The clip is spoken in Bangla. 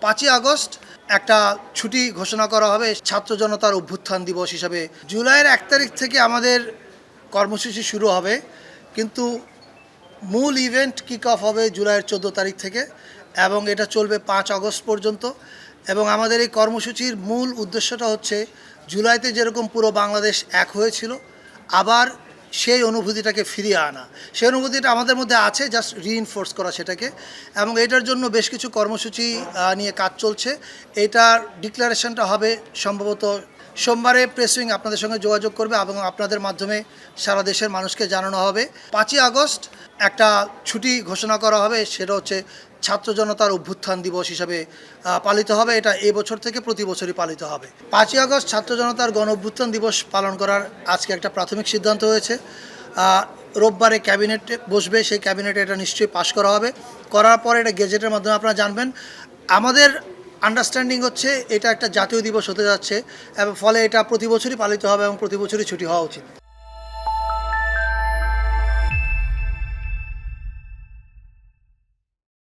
5ই আগস্ট একটা ছুটি ঘোষণা করা হবে ছাত্র জনতার অভ্যুত্থান দিবস হিসাবে। জুলাইয়ের 1 তারিখ থেকে আমাদের কর্মসূচি শুরু হবে, কিন্তু মূল ইভেন্ট কিক অফ হবে জুলাইয়ের 14 তারিখ থেকে এবং এটা চলবে 5 আগস্ট পর্যন্ত। এবং আমাদের এই কর্মসূচির মূল উদ্দেশ্যটা হচ্ছে জুলাইতে যেরকম পুরো বাংলাদেশ এক হয়েছিল, আবার সেই অনুভূতিটাকে ফিরিয়ে আনা। সেই অনুভূতিটা আমাদের মধ্যে আছে, জাস্ট রিইনফোর্স করা সেটাকে। এবং এটার জন্য বেশ কিছু কর্মসূচি নিয়ে কাজ চলছে। এটার ডিক্লারেশনটা হবে সম্ভবত সোমবারে। প্রেস উইং আপনাদের সঙ্গে যোগাযোগ করবে এবং আপনাদের মাধ্যমে সারা দেশের মানুষকে জানানো হবে। 5ই আগস্ট একটা ছুটি ঘোষণা করা হবে, সেটা হচ্ছে ছাত্র জনতার অভ্যুত্থান দিবস হিসাবে পালিত হবে। এটা এই বছর থেকে প্রতি বছরই পালিত হবে। 5ই আগস্ট ছাত্র জনতার গণ অভ্যুত্থান দিবস পালন করার আজকে একটা প্রাথমিক সিদ্ধান্ত হয়েছে। রোববারে ক্যাবিনেটে বসবে, সেই ক্যাবিনেটে এটা নিশ্চয়ই পাশ করা হবে। করার পরে এটা গেজেটের মাধ্যমে আপনারা জানবেন। আমাদের আন্ডারস্ট্যান্ডিং হচ্ছে এটা একটা জাতীয় দিবস হতে যাচ্ছে এবং ফলে এটা প্রতি বছরই পালিত হবে এবং প্রতি বছরই ছুটি হওয়া উচিত।